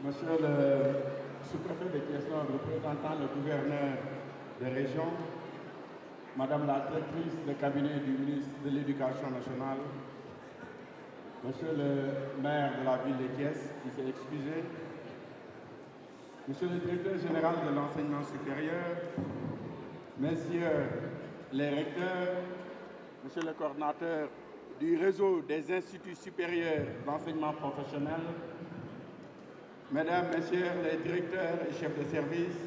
Monsieur le sous-préfet de Thiès, représentant le gouverneur de région, Madame la directrice de cabinet du ministre de l'Éducation nationale, Monsieur le maire de la ville de Thiès, qui s'est excusé, Monsieur le directeur général de l'enseignement supérieur, Messieurs les recteurs, Monsieur le coordinateur du réseau des instituts supérieurs d'enseignement professionnel, Mesdames, Messieurs les directeurs et chefs de service,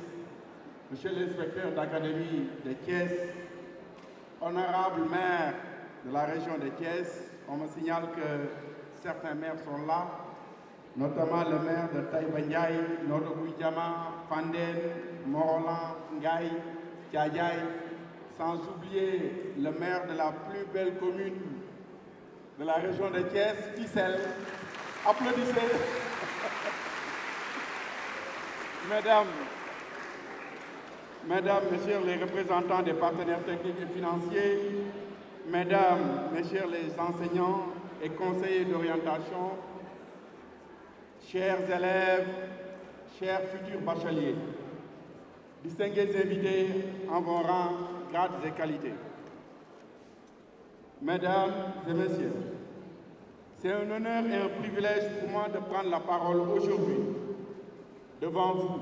Monsieur l'inspecteur d'académie de Thiès, honorable maire de la région de Thiès, on me signale que certains maires sont là, notamment le maire de Taïba Ndiaye, Nodogouidjama, Fanden, Morolan, Ngaï, Tiayaï, sans oublier le maire de la plus belle commune de la région de Thiès, Fissel. Applaudissez. Mesdames, Messieurs les représentants des partenaires techniques et financiers, Mesdames, Messieurs les enseignants et conseillers d'orientation, chers élèves, chers futurs bacheliers, distingués invités en vos rangs, grades et qualités. Mesdames et Messieurs, c'est un honneur et un privilège pour moi de prendre la parole aujourd'hui devant vous,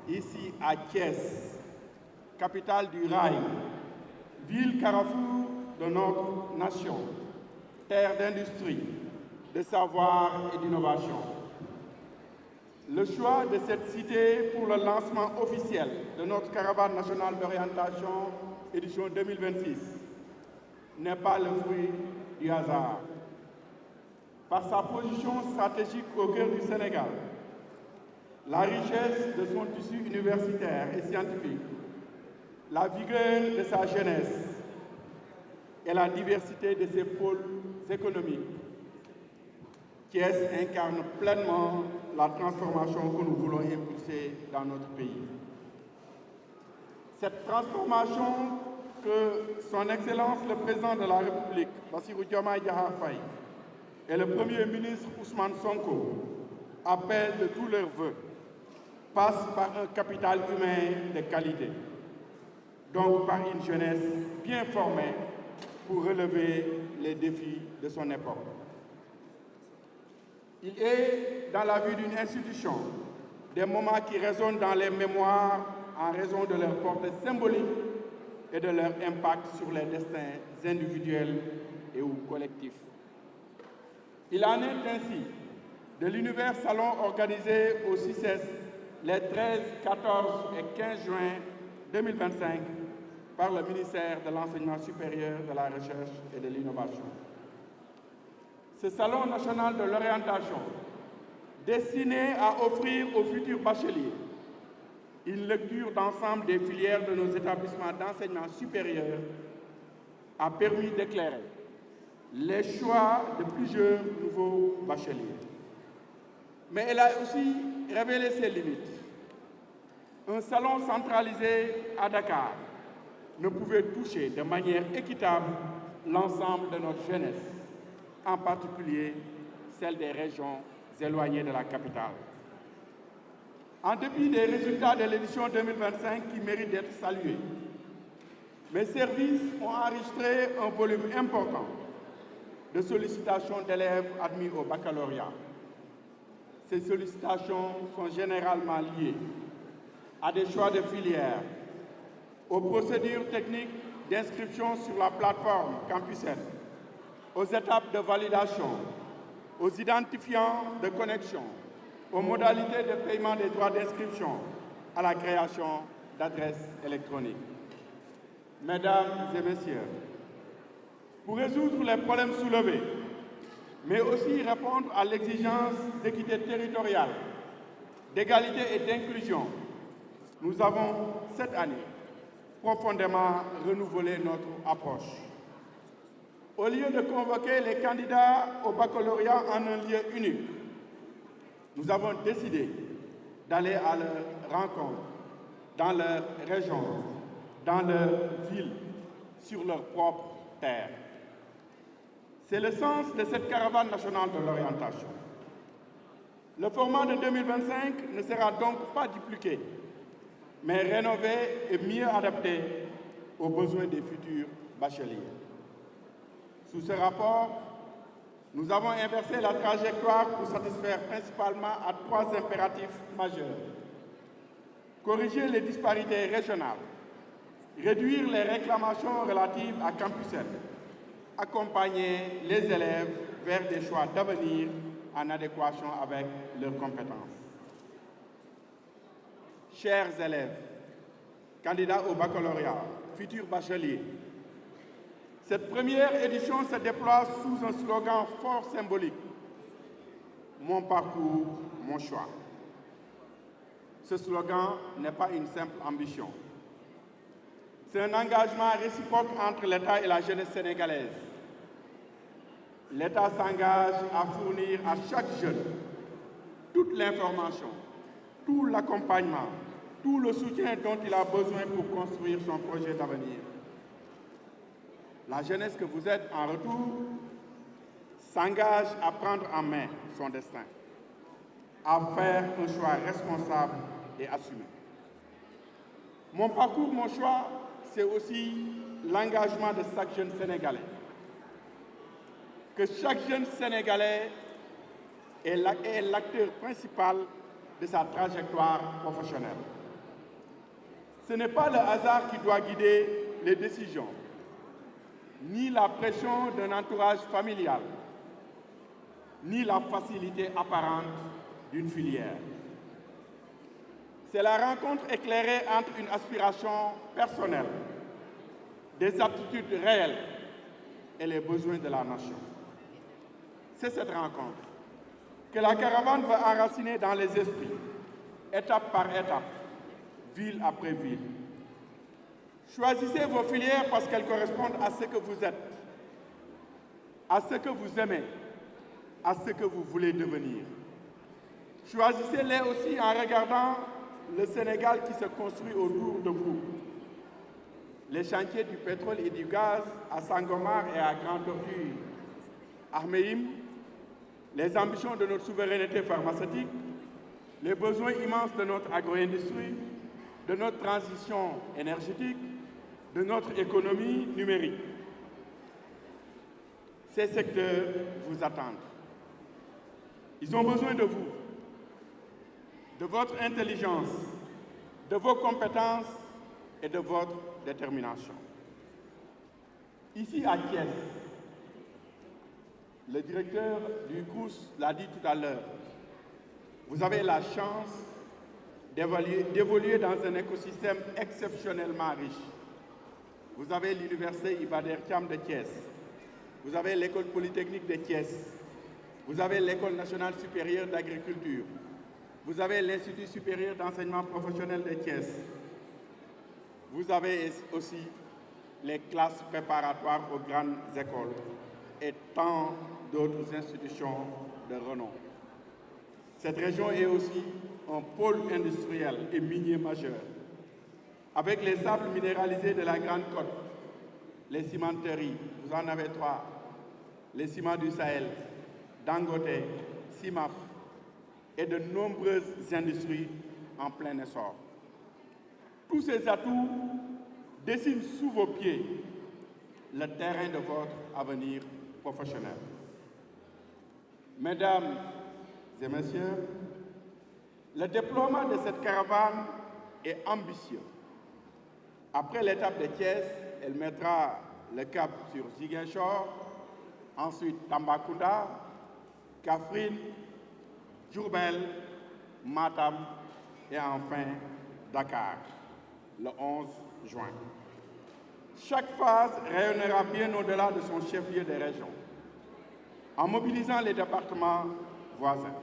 ici à Thiès, capitale du rail, ville carrefour de notre nation, terre d'industrie, de savoir et d'innovation. Le choix de cette cité pour le lancement officiel de notre caravane nationale d'orientation édition 2026 n'est pas le fruit du hasard. Par sa position stratégique au cœur du Sénégal, la richesse de son tissu universitaire et scientifique, la vigueur de sa jeunesse et la diversité de ses pôles économiques, Thiès incarne pleinement la transformation que nous voulons impulser dans notre pays. Cette transformation que son Excellence le Président de la République, Bassirou Diomaye Diakhar Faye, et le Premier ministre Ousmane Sonko appellent de tous leurs vœux, passe par un capital humain de qualité, donc par une jeunesse bien formée pour relever les défis de son époque. Il est, dans la vie d'une institution, des moments qui résonnent dans les mémoires en raison de leur portée symbolique et de leur impact sur les destins individuels et ou collectifs. Il en est ainsi de l'univers salon organisé au CICES les 13, 14 et 15 juin 2025 par le ministère de l'Enseignement supérieur, de la Recherche et de l'Innovation. Ce salon national de l'orientation, destiné à offrir aux futurs bacheliers une lecture d'ensemble des filières de nos établissements d'enseignement supérieur, a permis d'éclairer les choix de plusieurs nouveaux bacheliers. Mais elle a aussi révélé ses limites. Un salon centralisé à Dakar ne pouvait toucher de manière équitable l'ensemble de notre jeunesse, en particulier celle des régions éloignées de la capitale. En dépit des résultats de l'édition 2025 qui méritent d'être salués, mes services ont enregistré un volume important de sollicitations d'élèves admis au baccalauréat. Ces sollicitations sont généralement liées à des choix de filières, aux procédures techniques d'inscription sur la plateforme Campus-N, aux étapes de validation, aux identifiants de connexion, aux modalités de paiement des droits d'inscription, à la création d'adresse électronique. Mesdames et messieurs, pour résoudre les problèmes soulevés, mais aussi répondre à l'exigence d'équité territoriale, d'égalité et d'inclusion, nous avons cette année profondément renouvelé notre approche. Au lieu de convoquer les candidats au baccalauréat en un lieu unique, nous avons décidé d'aller à leur rencontre, dans leur région, dans leur ville, sur leur propre terre. C'est le sens de cette caravane nationale de l'orientation. Le format de 2025 ne sera donc pas dupliqué, mais rénové et mieux adapté aux besoins des futurs bacheliers. Sous ce rapport, nous avons inversé la trajectoire pour satisfaire principalement à 3 impératifs majeurs. Corriger les disparités régionales, réduire les réclamations relatives à Campus L, accompagner les élèves vers des choix d'avenir en adéquation avec leurs compétences. Chers élèves, candidats au baccalauréat, futurs bacheliers, cette première édition se déploie sous un slogan fort symbolique. Mon parcours, mon choix. Ce slogan n'est pas une simple ambition. C'est un engagement réciproque entre l'État et la jeunesse sénégalaise. L'État s'engage à fournir à chaque jeune toute l'information, tout l'accompagnement, tout le soutien dont il a besoin pour construire son projet d'avenir. La jeunesse que vous êtes, en retour, s'engage à prendre en main son destin, à faire un choix responsable et assumé. Mon parcours, mon choix, c'est aussi l'engagement de chaque jeune Sénégalais. Que chaque jeune Sénégalais est l'acteur principal de sa trajectoire professionnelle. Ce n'est pas le hasard qui doit guider les décisions, ni la pression d'un entourage familial, ni la facilité apparente d'une filière. C'est la rencontre éclairée entre une aspiration personnelle, des aptitudes réelles et les besoins de la nation. C'est cette rencontre que la caravane va enraciner dans les esprits, étape par étape, ville après ville. Choisissez vos filières parce qu'elles correspondent à ce que vous êtes, à ce que vous aimez, à ce que vous voulez devenir. Choisissez-les aussi en regardant le Sénégal qui se construit autour de vous. Les chantiers du pétrole et du gaz à Sangomar et à Grand Tortue, Ahmeyim, les ambitions de notre souveraineté pharmaceutique, les besoins immenses de notre agro-industrie, de notre transition énergétique, de notre économie numérique. Ces secteurs vous attendent. Ils ont besoin de vous, de votre intelligence, de vos compétences et de votre détermination. Ici à Thiès, le directeur du CROUS l'a dit tout à l'heure, vous avez la chance d'évoluer dans un écosystème exceptionnellement riche. Vous avez l'université Iba Der Thiam de Thiès, vous avez l'école polytechnique de Thiès, vous avez l'école nationale supérieure d'agriculture, vous avez l'Institut supérieur d'enseignement professionnel de Thiès, vous avez aussi les classes préparatoires aux grandes écoles et tant d'autres institutions de renom. Cette région est aussi un pôle industriel et minier majeur, avec les sables minéralisés de la Grande Côte, les cimenteries, vous en avez 3, les ciments du Sahel, Dangote, CIMAF et de nombreuses industries en plein essor. Tous ces atouts dessinent sous vos pieds le terrain de votre avenir professionnel. Mesdames et messieurs, le déploiement de cette caravane est ambitieux. Après l'étape de Thiès, elle mettra le cap sur Ziguinchor, ensuite Tambacounda, Kaffrine, Diourbel, Matam et enfin Dakar. le 11 juin. Chaque phase rayonnera bien au-delà de son chef-lieu de région, en mobilisant les départements voisins.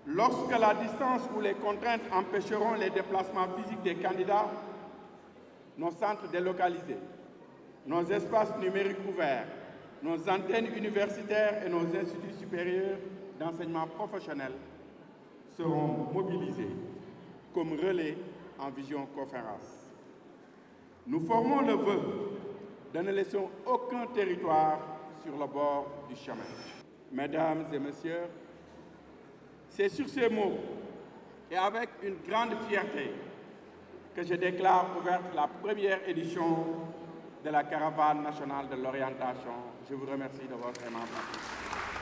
Lorsque la distance ou les contraintes empêcheront les déplacements physiques des candidats, nos centres délocalisés, nos espaces numériques ouverts, nos antennes universitaires et nos instituts supérieurs d'enseignement professionnel seront mobilisés comme relais en visioconférence. Nous formons le vœu de ne laisser aucun territoire sur le bord du chemin. Mesdames et messieurs, c'est sur ces mots et avec une grande fierté que je déclare ouverte la première édition de la Caravane nationale de l'orientation. Je vous remercie de votre aimable attention.